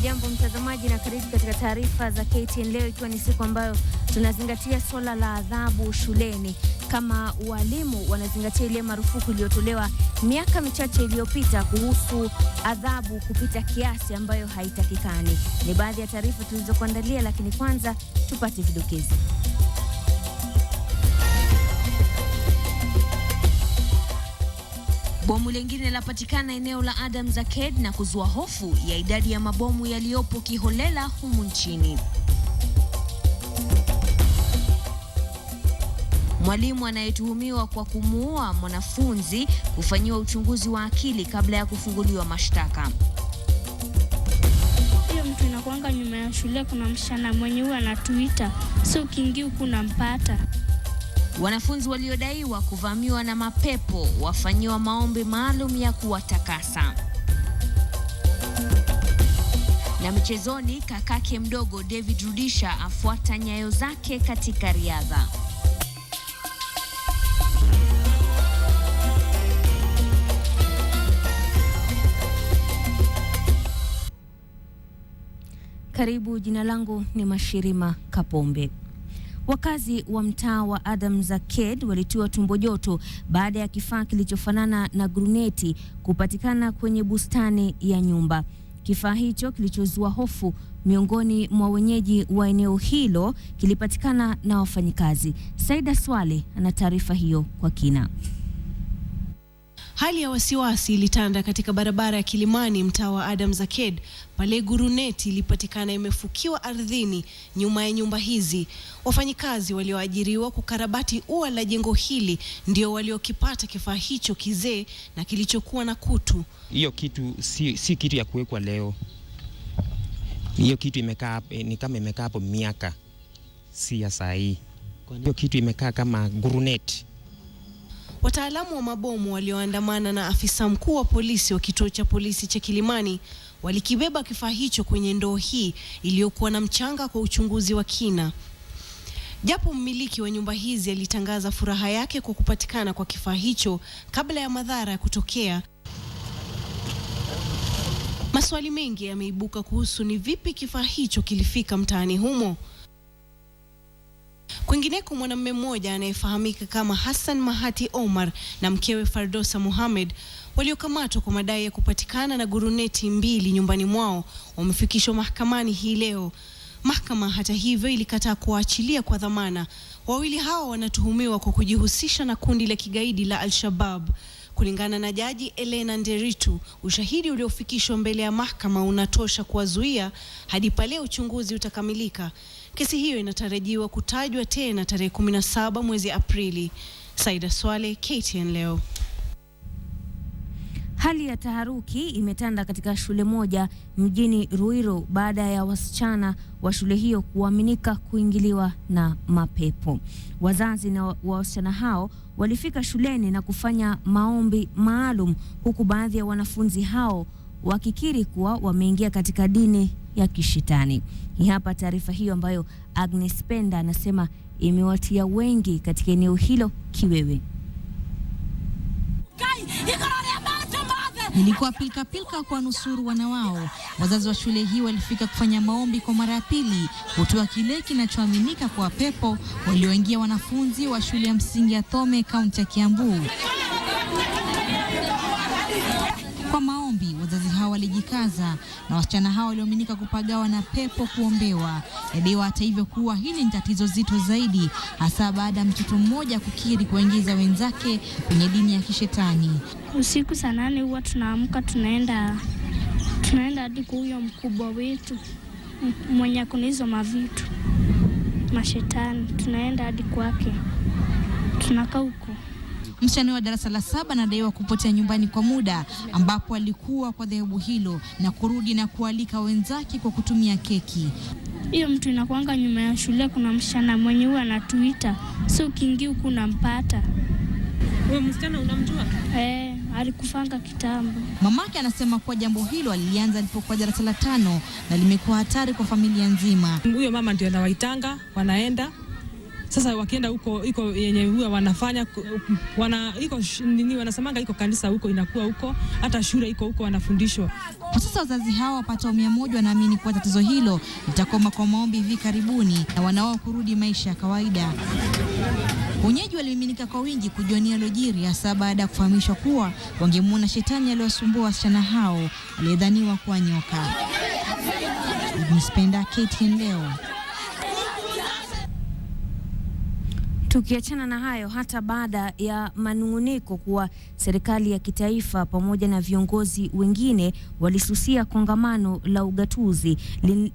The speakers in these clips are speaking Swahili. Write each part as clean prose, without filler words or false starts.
Hujambo mtazamaji na karibu katika taarifa za KTN leo, ikiwa ni siku ambayo tunazingatia swala la adhabu shuleni. Kama walimu wanazingatia ile marufuku iliyotolewa miaka michache iliyopita kuhusu adhabu kupita kiasi ambayo haitakikani. Ni baadhi ya taarifa tulizokuandalia, lakini kwanza tupate vidokezi. Bomu lingine lapatikana eneo la Adams Arcade na kuzua hofu ya idadi ya mabomu yaliyopo kiholela humu nchini. Mwalimu anayetuhumiwa kwa kumuua mwanafunzi kufanyiwa uchunguzi wa akili kabla ya kufunguliwa mashtaka. Hiyo mtu inakuanga nyuma ya shule, kuna msichana mwenye huwa anatuita, so ukiingia huku unampata. Wanafunzi waliodaiwa kuvamiwa na mapepo wafanyiwa maombi maalum ya kuwatakasa. Na michezoni, kakake mdogo David Rudisha afuata nyayo zake katika riadha. Karibu, jina langu ni Mashirima Kapombe. Wakazi wa mtaa wa Adams Arcade walitiwa tumbo joto baada ya kifaa kilichofanana na gruneti kupatikana kwenye bustani ya nyumba. Kifaa hicho kilichozua hofu miongoni mwa wenyeji wa eneo hilo kilipatikana na wafanyikazi. Saida Swale ana taarifa hiyo kwa kina. Hali ya wasiwasi ilitanda katika barabara ya Kilimani, mtaa wa Adams Arcade, pale guruneti ilipatikana imefukiwa ardhini nyuma ya nyumba hizi. Wafanyikazi walioajiriwa kukarabati ua la jengo hili ndio waliokipata kifaa hicho kizee na kilichokuwa na kutu. Hiyo kitu si kitu ya kuwekwa leo. Hiyo kitu imekaa ni kama imekaa hapo miaka, si ya saa hii. Hiyo kitu imekaa kama guruneti. Wataalamu wa mabomu walioandamana na afisa mkuu wa polisi wa kituo cha polisi cha Kilimani walikibeba kifaa hicho kwenye ndoo hii iliyokuwa na mchanga kwa uchunguzi wa kina. Japo mmiliki wa nyumba hizi alitangaza furaha yake kwa kupatikana kwa kifaa hicho kabla ya madhara ya kutokea, maswali mengi yameibuka kuhusu ni vipi kifaa hicho kilifika mtaani humo. Kwingineko, mwanamume mmoja anayefahamika kama Hassan Mahati Omar na mkewe Fardosa Mohamed waliokamatwa kwa madai ya kupatikana na guruneti 2 nyumbani mwao wamefikishwa mahakamani hii leo. Mahakama hata hivyo ilikataa kuachilia kwa dhamana. Wawili hao wanatuhumiwa kwa kujihusisha na kundi la kigaidi la Al-Shabaab. Kulingana na Jaji Elena Nderitu, ushahidi uliofikishwa mbele ya mahakama unatosha kuwazuia hadi pale uchunguzi utakamilika. Kesi hiyo inatarajiwa kutajwa tena tarehe 17 mwezi Aprili. Saida Swale, KTN Leo. Hali ya taharuki imetanda katika shule moja mjini Ruiru baada ya wasichana wa shule hiyo kuaminika kuingiliwa na mapepo. Wazazi na wasichana hao walifika shuleni na kufanya maombi maalum, huku baadhi ya wanafunzi hao wakikiri kuwa wameingia katika dini ya kishetani. Hii hapa taarifa hiyo ambayo Agnes Penda anasema imewatia wengi katika eneo hilo kiwewe. Ilikuwa pilka kwa nusuru wana wao. Wazazi wa shule hii walifika kufanya maombi kwa mara ya pili kutoa kile kinachoaminika kwa pepo walioingia wanafunzi wa shule ya msingi ya Thome, kaunti ya Kiambu. Kwa maombi, wazazi hao walijikaza na wasichana hao walioaminika kupagawa na pepo kuombewa. Yadewa hata hivyo kuwa hili ni tatizo zito zaidi, hasa baada ya mtoto mmoja kukiri kuingiza wenzake kwenye dini ya kishetani. Usiku saa 8 huwa tunaamka tunaenda hadi kwa huyo mkubwa wetu mwenye kuna hizo mavitu mashetani, tunaenda hadi kwake, tunakaa huko. Msichana wa darasa la 7 anadaiwa kupotea nyumbani kwa muda, ambapo alikuwa kwa dhehebu hilo na kurudi na kualika wenzake kwa kutumia keki. Hiyo mtu inakuanga nyuma ya shule, kuna msichana mwenye huwa anatuita, so ukiingia huku unampata. Wewe msichana unamjua? Alikufanga kitambo. Mamake anasema kuwa jambo hilo alianza alipokuwa darasa la 5 na limekuwa hatari kwa familia nzima. Huyo mama ndio anawaitanga, wanaenda. Sasa wakienda huko iko yenye huwa wanafanya iko nini wanasemanga iko kanisa huko inakuwa huko, hata shule iko huko wanafundishwa. Kwa sasa wazazi hao wapatao 100 wanaamini kuwa tatizo hilo litakoma kwa maombi hivi karibuni na wanao kurudi maisha ya kawaida. Wenyeji walimiminika kwa wingi kujionea lojiri, hasa baada ya kufahamishwa kuwa wangemuona shetani aliyowasumbua wasichana hao aliyedhaniwa kuwa nyoka. Mspenda KTN Leo. Tukiachana na hayo, hata baada ya manunguniko kuwa serikali ya kitaifa pamoja na viongozi wengine walisusia kongamano la ugatuzi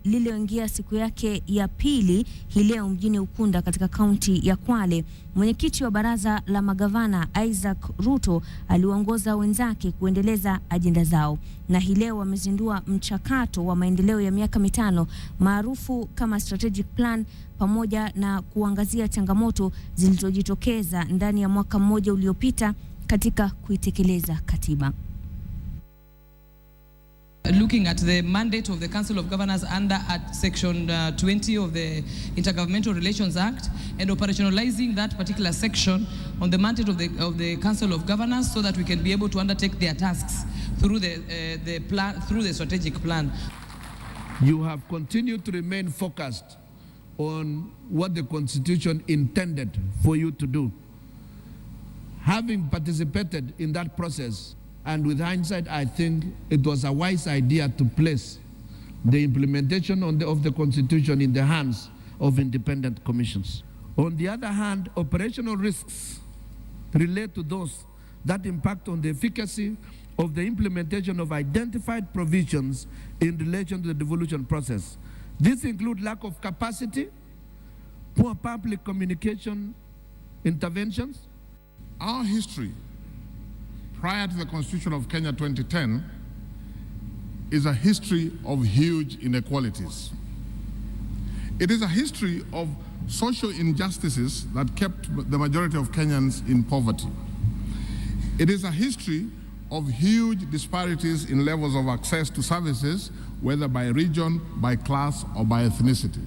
lililoingia siku yake ya pili hii leo mjini Ukunda katika kaunti ya Kwale, mwenyekiti wa baraza la magavana Isaac Ruto aliwaongoza wenzake kuendeleza ajenda zao, na hii leo wamezindua mchakato wa maendeleo ya miaka 5 maarufu kama strategic plan, pamoja na kuangazia changamoto zilizojitokeza ndani ya mwaka mmoja uliopita katika kuitekeleza katiba. Looking at the mandate of the Council of Governors under at section 20 of the Intergovernmental Relations Act and operationalizing that particular section on the mandate of the Council of Governors so that we can be able to undertake their tasks through the plan, through the strategic plan. You have continued to remain focused on what the Constitution intended for you to do. Having participated in that process, and with hindsight, I think it was a wise idea to place the implementation of the Constitution in the hands of independent commissions. On the other hand, operational risks relate to those that impact on the efficacy of the implementation of identified provisions in relation to the devolution process. These include lack of capacity, poor public communication interventions. Our history prior to the Constitution of Kenya 2010 is a history of huge inequalities. It is a history of social injustices that kept the majority of Kenyans in poverty. It is a history of huge disparities in levels of access to services, whether by region, by class, or by ethnicity.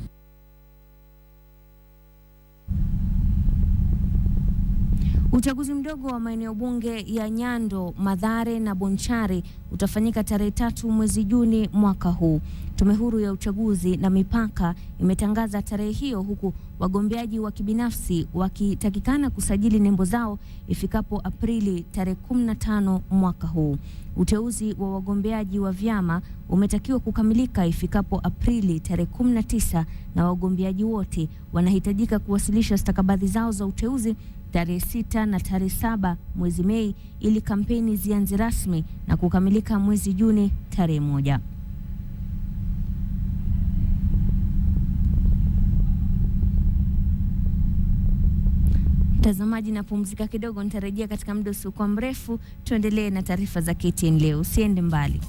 Uchaguzi mdogo wa maeneo bunge ya Nyando, Mathare na Bonchari utafanyika tarehe 3 mwezi Juni mwaka huu. Tume huru ya uchaguzi na mipaka imetangaza tarehe hiyo, huku wagombeaji wa kibinafsi wakitakikana kusajili nembo zao ifikapo Aprili tarehe 15 mwaka huu. Uteuzi wa wagombeaji wa vyama umetakiwa kukamilika ifikapo Aprili tarehe 19 na wagombeaji wote wanahitajika kuwasilisha stakabadhi zao za uteuzi tarehe 6 na tarehe 7 mwezi Mei ili kampeni zianze rasmi na kukamilika mwezi Juni tarehe 1. Mtazamaji, napumzika kidogo, nitarejea katika muda usiokuwa mrefu. Tuendelee na taarifa za KTN Leo. Usiende mbali.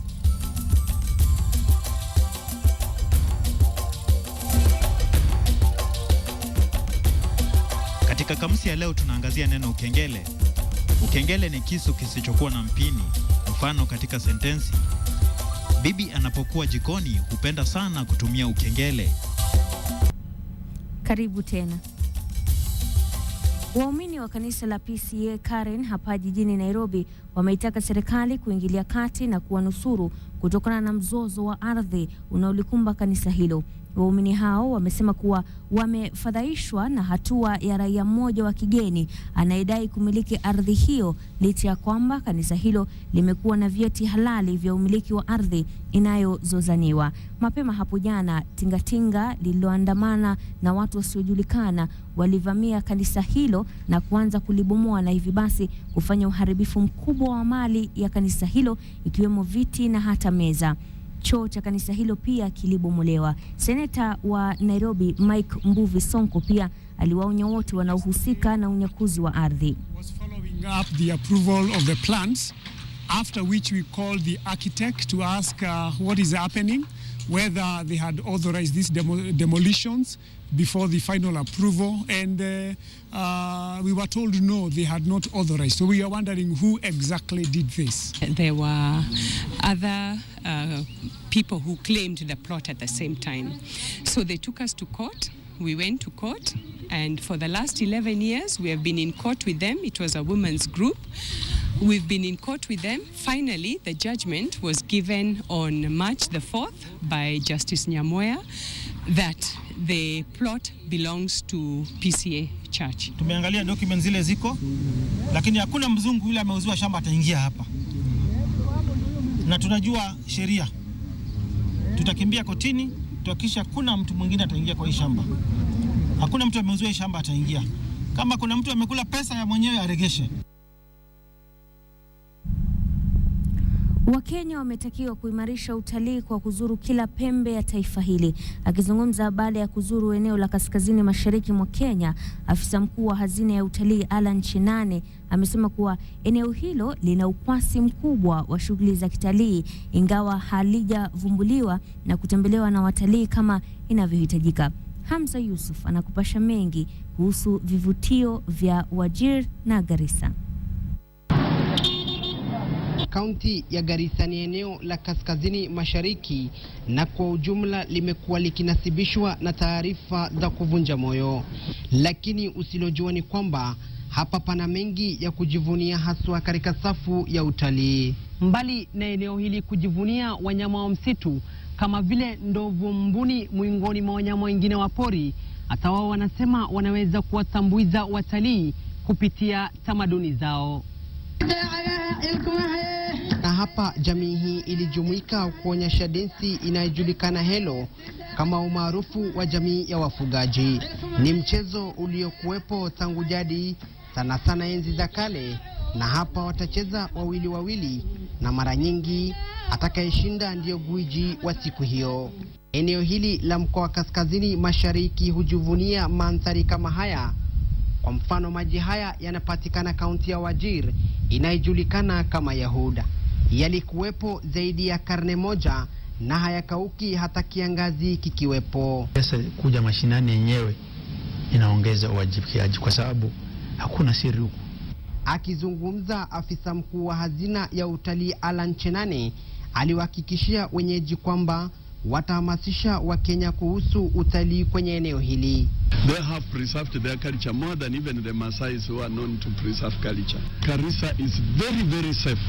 Katika kamusi ya leo tunaangazia neno ukengele. Ukengele ni kisu kisichokuwa na mpini. Mfano katika sentensi: bibi anapokuwa jikoni hupenda sana kutumia ukengele. Karibu tena. Waumini wa kanisa la PCA Karen hapa jijini Nairobi wameitaka serikali kuingilia kati na kuwanusuru kutokana na mzozo wa ardhi unaolikumba kanisa hilo. Waumini hao wamesema kuwa wamefadhaishwa na hatua ya raia mmoja wa kigeni anayedai kumiliki ardhi hiyo, licha ya kwamba kanisa hilo limekuwa na vyeti halali vya umiliki wa ardhi inayozozaniwa. Mapema hapo jana, tingatinga lililoandamana na watu wasiojulikana walivamia kanisa hilo na kuanza kulibomoa, na hivi basi kufanya uharibifu mkubwa wa mali ya kanisa hilo ikiwemo viti na hata meza. Choo cha kanisa hilo pia kilibomolewa. Seneta wa Nairobi Mike Mbuvi Sonko pia aliwaonya wote wanaohusika na unyakuzi wa ardhi. Was following up the approval of the plans, after which we called the architect to ask what is happening, whether they had authorized these demolitions before the final approval, and we were told no, they had not authorized. So we are wondering who exactly did this. There were other people who claimed the plot at the same time. So they took us to court we went to court, and for the last 11 years we have been in court with them. It was a women's group. We've been in court with them. Finally, the judgment was given on March the 4th by Justice Nyamoya that the plot belongs to PCA Church. Tumeangalia documents zile ziko, lakini hakuna mzungu yule ameuziwa shamba ataingia hapa. Na tunajua sheria. Tutakimbia kotini, tuhakikisha kuna mtu mwingine ataingia kwa hii shamba. Hakuna mtu ameuziwa hii shamba ataingia. Kama kuna mtu amekula pesa ya mwenyewe aregeshe. Wakenya wametakiwa kuimarisha utalii kwa kuzuru kila pembe ya taifa hili. Akizungumza baada ya kuzuru eneo la kaskazini mashariki mwa Kenya, afisa mkuu wa hazina ya utalii Alan Chinane amesema kuwa eneo hilo lina ukwasi mkubwa wa shughuli za kitalii, ingawa halijavumbuliwa na kutembelewa na watalii kama inavyohitajika. Hamza Yusuf anakupasha mengi kuhusu vivutio vya Wajir na Garissa. Kaunti ya Garissa ni eneo la kaskazini mashariki na kwa ujumla limekuwa likinasibishwa na taarifa za kuvunja moyo. Lakini usilojua ni kwamba hapa pana mengi ya kujivunia, haswa katika safu ya utalii. Mbali na eneo hili kujivunia wanyama wa msitu kama vile ndovu mbuni miongoni mwa wanyama wengine wa pori, hata wao wanasema wanaweza kuwatambuiza watalii kupitia tamaduni zao. Na hapa jamii hii ilijumuika kuonyesha densi inayojulikana helo kama umaarufu wa jamii ya wafugaji. Ni mchezo uliokuwepo tangu jadi sana enzi za kale, na hapa watacheza wawili wawili na mara nyingi atakayeshinda ndiyo gwiji wa siku hiyo. Eneo hili la mkoa wa kaskazini mashariki hujivunia mandhari kama haya. Kwa mfano, maji haya yanapatikana kaunti ya Wajir inayojulikana kama Yahuda. Yalikuwepo zaidi ya karne moja na hayakauki hata kiangazi kikiwepo. Sasa kuja mashinani yenyewe inaongeza uwajibikaji kwa sababu hakuna siri huku. Akizungumza, afisa mkuu wa hazina ya utalii Alan Chinane aliwahakikishia wenyeji kwamba watahamasisha Wakenya kuhusu utalii kwenye eneo hili. They have preserved their culture more than even the Maasais who are known to preserve culture. Garissa is very, very safe.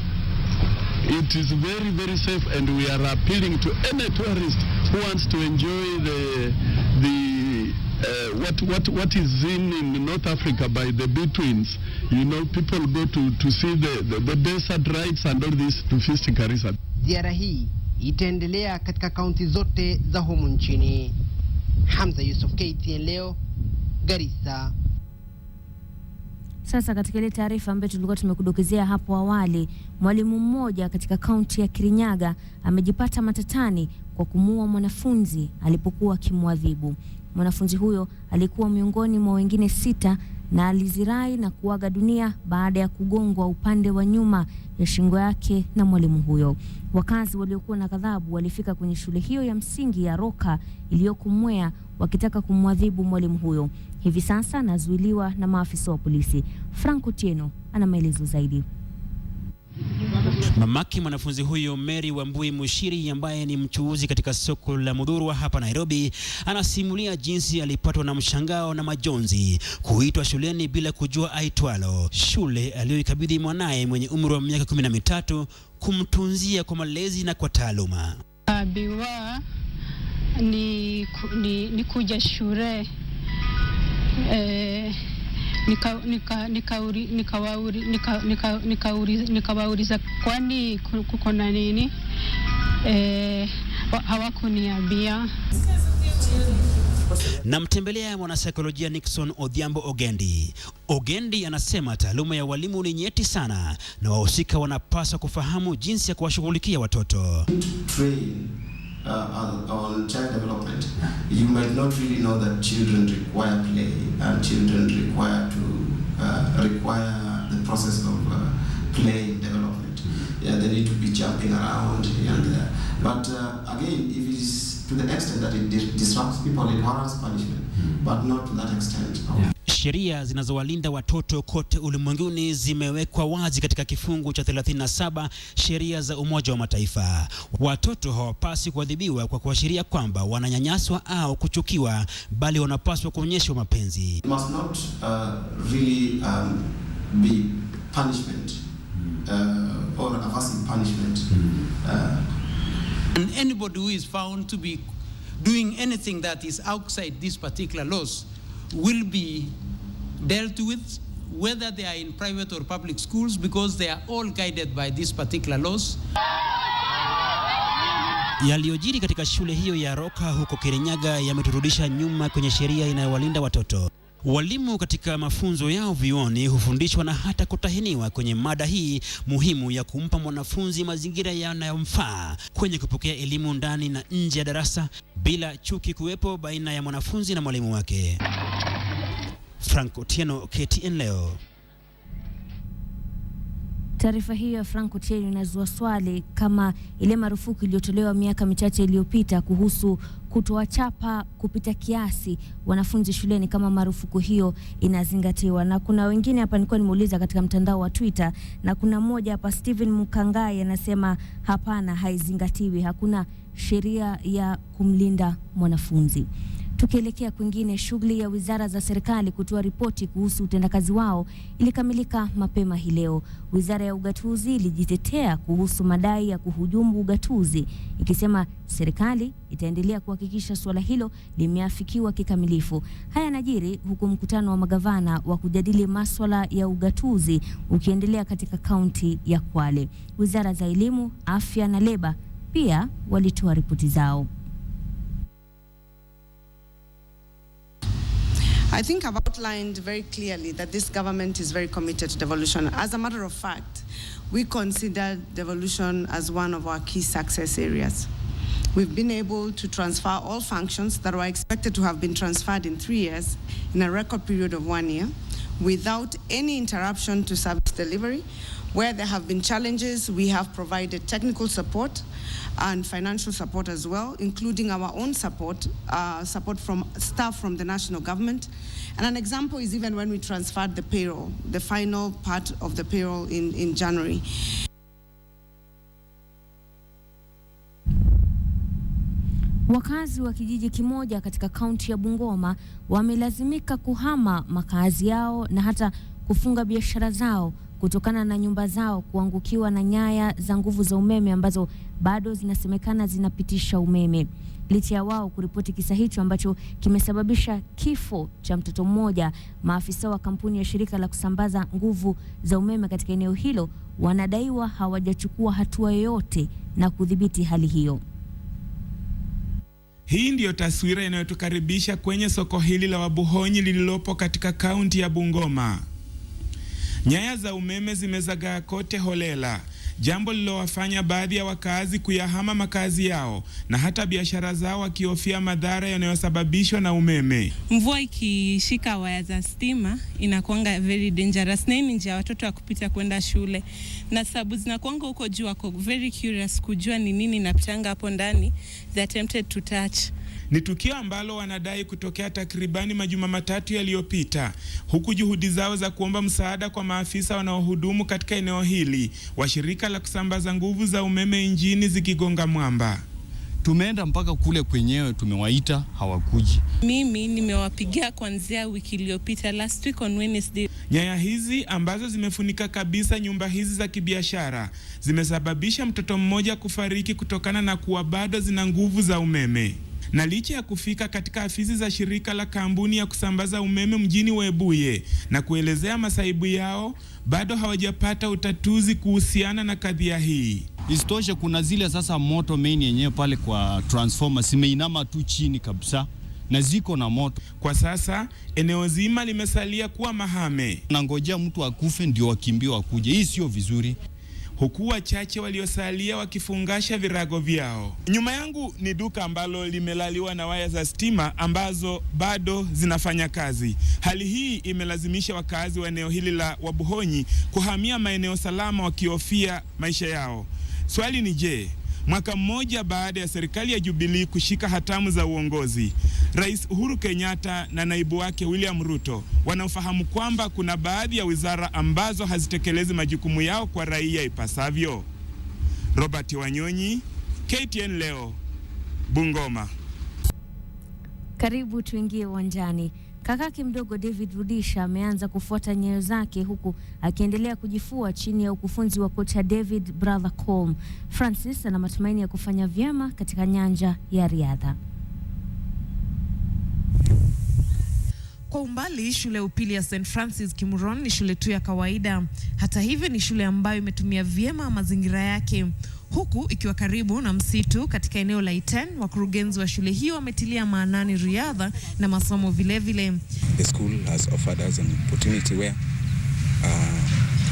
It is very, very safe, and we are appealing to any tourist who wants to enjoy what is seen in North Africa by the Bedouins. You know, people go to see the desert rides and all this to visit Garissa. Ziara hii itaendelea katika kaunti zote za humu nchini. Hamza Yusuf, KTN Leo, Garissa. Sasa katika ile taarifa ambayo tulikuwa tumekudokezea hapo awali, mwalimu mmoja katika kaunti ya Kirinyaga amejipata matatani kwa kumuua mwanafunzi alipokuwa akimwadhibu. Mwanafunzi huyo alikuwa miongoni mwa wengine 6 na alizirai na kuaga dunia baada ya kugongwa upande wa nyuma ya shingo yake na mwalimu huyo. Wakazi waliokuwa na ghadhabu walifika kwenye shule hiyo ya msingi ya Roka iliyoko Mwea wakitaka kumwadhibu mwalimu huyo. Hivi sasa anazuiliwa na maafisa wa polisi. Franco Tieno ana maelezo zaidi. Mamaki mwanafunzi huyo Mary Wambui Mushiri, ambaye ni mchuuzi katika soko la Mudhurwa hapa Nairobi, anasimulia jinsi alipatwa na mshangao na majonzi kuitwa shuleni bila kujua aitwalo. Shule aliyoikabidhi mwanaye mwenye umri wa miaka 13 kumtunzia kwa malezi na kwa taaluma. Biwa ni kuja shule nikawauliza kwani kuko na nini, hawakuniambia. Namtembelea mwanasaikolojia Nixon Odhiambo Ogendi. Ogendi anasema taaluma ya walimu ni nyeti sana na wahusika wanapaswa kufahamu jinsi ya kuwashughulikia watoto. On child development, you might not really know that children require play and children require the process of play development. Yeah, they need to be jumping around here and there. But again, if it is to the extent that it disrupts people, it warrants punishment, but not to that extent. Sheria zinazowalinda watoto kote ulimwenguni zimewekwa wazi katika kifungu cha 37 sheria za Umoja wa Mataifa. Watoto hawapaswi kuadhibiwa kwa kuashiria kwamba wananyanyaswa au kuchukiwa, bali wanapaswa kuonyeshwa mapenzi. It must not really be punishment or aversive punishment. And anybody who is found to be doing anything that is outside these particular laws will be dealt with, whether they are in private or public schools, because they are all guided by these particular laws. Yaliyojiri katika shule hiyo ya Roka huko Kirinyaga yameturudisha nyuma kwenye sheria inayowalinda watoto. Walimu katika mafunzo yao vyuoni hufundishwa na hata kutahiniwa kwenye mada hii muhimu ya kumpa mwanafunzi mazingira yanayomfaa kwenye kupokea elimu ndani na nje ya darasa, bila chuki kuwepo baina ya mwanafunzi na mwalimu wake. Frank Otieno, KTN Leo. Taarifa hiyo ya Frank Otieno inazua swali kama ile marufuku iliyotolewa miaka michache iliyopita kuhusu kutowachapa kupita kiasi wanafunzi shuleni, kama marufuku hiyo inazingatiwa. Na kuna wengine hapa nilikuwa nimeuliza katika mtandao wa Twitter, na kuna mmoja hapa Steven Mukangai anasema hapana, haizingatiwi, hakuna sheria ya kumlinda mwanafunzi. Tukielekea kwingine, shughuli ya wizara za serikali kutoa ripoti kuhusu utendakazi wao ilikamilika mapema hii leo. Wizara ya ugatuzi ilijitetea kuhusu madai ya kuhujumu ugatuzi, ikisema serikali itaendelea kuhakikisha suala hilo limeafikiwa kikamilifu. Haya yanajiri huku mkutano wa magavana wa kujadili masuala ya ugatuzi ukiendelea katika kaunti ya Kwale. Wizara za elimu, afya na leba pia walitoa ripoti zao. I think I've outlined very clearly that this government is very committed to devolution. As a matter of fact, we consider devolution as one of our key success areas. We've been able to transfer all functions that were expected to have been transferred in 3 years in a record period of 1 year without any interruption to service delivery. Where there have been challenges, we have provided technical support and financial support as well, including our own support from staff from the national government. And an example is even when we transferred the payroll, the final part of the payroll in January. Wakazi wa kijiji kimoja katika kaunti ya Bungoma wamelazimika kuhama makazi yao na hata kufunga biashara zao kutokana na nyumba zao kuangukiwa na nyaya za nguvu za umeme ambazo bado zinasemekana zinapitisha umeme. Licha ya wao kuripoti kisa hicho ambacho kimesababisha kifo cha mtoto mmoja, maafisa wa kampuni ya shirika la kusambaza nguvu za umeme katika eneo hilo wanadaiwa hawajachukua hatua yoyote na kudhibiti hali hiyo. Hii ndiyo taswira inayotukaribisha kwenye soko hili la Wabuhonyi lililopo katika kaunti ya Bungoma. Nyaya za umeme zimezagaa kote holela, jambo lililowafanya baadhi ya wakazi kuyahama makazi yao na hata biashara zao wakihofia madhara yanayosababishwa na umeme. Mvua ikishika waya za stima inakuanga very dangerous, na ni njia ya watoto wa kupita kwenda shule, na sababu zinakuanga huko juu, wako very curious kujua ni nini napitanga hapo ndani, they are tempted to touch. Ni tukio ambalo wanadai kutokea takribani majuma matatu yaliyopita, huku juhudi zao za kuomba msaada kwa maafisa wanaohudumu katika eneo hili wa shirika la kusambaza nguvu za umeme nchini zikigonga mwamba. Tumeenda mpaka kule kwenyewe, tumewaita hawakuji. Mimi nimewapigia kuanzia wiki iliyopita, last week on Wednesday. Nyaya hizi ambazo zimefunika kabisa nyumba hizi za kibiashara zimesababisha mtoto mmoja kufariki kutokana na kuwa bado zina nguvu za umeme. Na licha ya kufika katika afisi za shirika la kampuni ya kusambaza umeme mjini Webuye na kuelezea masaibu yao, bado hawajapata utatuzi kuhusiana na kadhia hii. Isitoshe, kuna zile sasa moto main yenyewe pale kwa transformer simeinama tu chini kabisa na ziko na moto. Kwa sasa eneo zima limesalia kuwa mahame. Nangojea mtu akufe ndio wakimbie wakuje. Hii sio vizuri. Huku wachache waliosalia wakifungasha virago vyao. Nyuma yangu ni duka ambalo limelaliwa na waya za stima ambazo bado zinafanya kazi. Hali hii imelazimisha wakazi wa eneo hili la Wabuhonyi kuhamia maeneo salama wakihofia maisha yao. Swali ni je, mwaka mmoja baada ya serikali ya Jubilee kushika hatamu za uongozi. Rais Uhuru Kenyatta na naibu wake William Ruto wanafahamu kwamba kuna baadhi ya wizara ambazo hazitekelezi majukumu yao kwa raia ipasavyo. Robert Wanyonyi, KTN Leo, Bungoma. Karibu tuingie uwanjani. Kakake mdogo David Rudisha ameanza kufuata nyayo zake huku akiendelea kujifua chini ya ukufunzi wa kocha David Brother Colm. Francis ana matumaini ya kufanya vyema katika nyanja ya riadha. Kwa umbali, shule ya upili ya St. Francis Kimuron ni shule tu ya kawaida. Hata hivyo ni shule ambayo imetumia vyema mazingira yake. Huku ikiwa karibu na msitu katika eneo la Iten, wakurugenzi wa shule hiyo wametilia maanani riadha na masomo vile vile. The school has offered us an opportunity where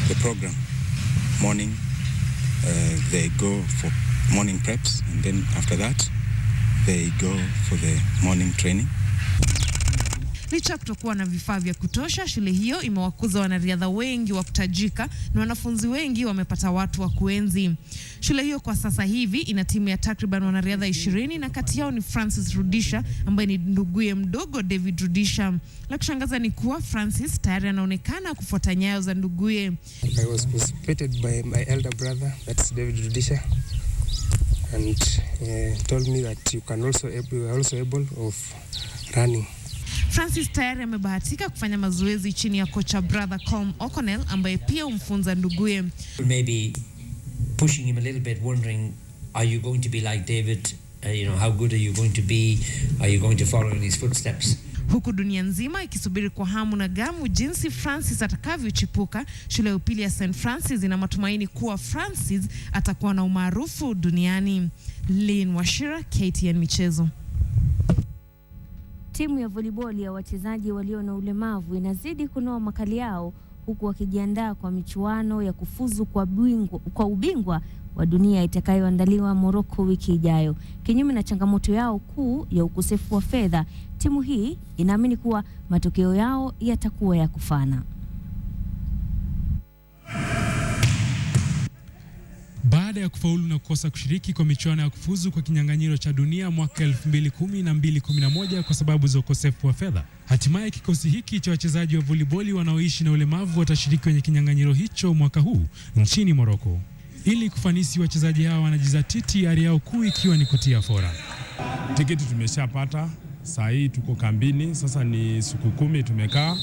the program morning they go for morning preps, and then after that they go for the morning training. Licha kutokuwa na vifaa vya kutosha, shule hiyo imewakuza wanariadha wengi wa kutajika na wanafunzi wengi wamepata watu wa kuenzi. Shule hiyo kwa sasa hivi ina timu ya takriban wanariadha 20 na kati yao ni Francis Rudisha ambaye ni nduguye mdogo David Rudisha. La kushangaza ni kuwa Francis tayari anaonekana kufuata nyayo za nduguye. I was participated by my elder brother, that's David Rudisha, and told me that you are also able of running. Francis tayari amebahatika kufanya mazoezi chini ya kocha Brother Colm O'Connell ambaye pia umfunza nduguye. Maybe pushing him a little bit, wondering, are you going to be like David? How good are you going to be? Are you going to follow in his footsteps? Huku dunia nzima ikisubiri kwa hamu na gamu jinsi Francis atakavyochipuka, shule ya upili ya St. Francis ina matumaini kuwa Francis atakuwa na umaarufu duniani. Lynn Washira, KTN Michezo. Timu ya volleyball ya wachezaji walio na ulemavu inazidi kunoa makali yao huku wakijiandaa kwa michuano ya kufuzu kwa ubingwa wa dunia itakayoandaliwa Morocco wiki ijayo. Kinyume na changamoto yao kuu ya ukosefu wa fedha, timu hii inaamini kuwa matokeo yao yatakuwa ya kufana. Baada ya kufaulu na kukosa kushiriki kwa michuano ya kufuzu kwa kinyang'anyiro cha dunia mwaka 2010 na 2011 kwa sababu za ukosefu wa fedha, hatimaye kikosi hiki cha wachezaji wa volleyball wanaoishi na ulemavu watashiriki kwenye kinyang'anyiro hicho mwaka huu nchini Morocco. Ili kufanisi wachezaji hawa wanajizatiti, ari yao kuu ikiwa ni kutia fora. Tiketi tumeshapata, saa hii tuko kambini, sasa ni siku 10 tumekaa,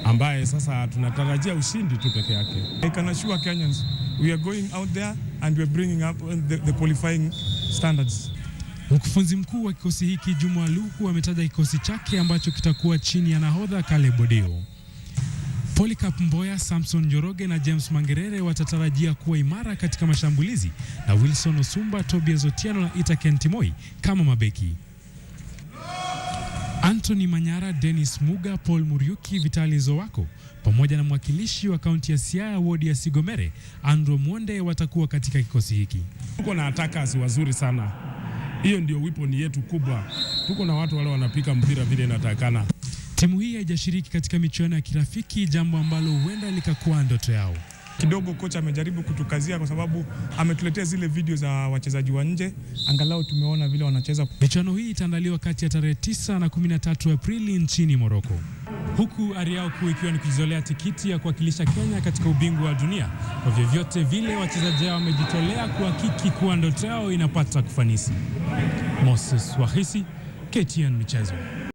ambaye sasa tunatarajia ushindi tu peke yake. I can assure Kenyans, we are going out there and we are bringing up the qualifying standards. Mkufunzi mkuu wa kikosi hiki Juma Luku ametaja kikosi chake ambacho kitakuwa chini ya nahodha Caleb Odio. Polycarp Mboya, Samson Njoroge na James Mangerere watatarajia kuwa imara katika mashambulizi na Wilson Osumba, Tobias Otieno na Ita Kentimoi kama mabeki. Anthony Manyara, Dennis Muga, Paul Muriuki, Vitali Zowako pamoja na mwakilishi wa kaunti ya Siaya wodi ya Sigomere Andrew Mwonde watakuwa katika kikosi hiki. Tuko na attackers wazuri sana. Hiyo ndio weapon yetu kubwa. Tuko na watu wale wanapika mpira vile inatakana. Timu hii haijashiriki katika michuano ya kirafiki, jambo ambalo huenda likakuwa ndoto yao. Kidogo kocha amejaribu kutukazia kwa sababu ametuletea zile video za wachezaji wa nje, angalau tumeona vile wanacheza. Michuano hii itaandaliwa kati ya tarehe 9 na 13 Aprili nchini Morocco. Huku ari yao kuu ikiwa ni kujizolea tikiti ya kuwakilisha Kenya katika ubingwa wa dunia. Kwa vyovyote vile wachezaji hao wamejitolea kuhakiki kuwa ndoto yao inapata kufanisi. Moses Wahisi, KTN Michezo.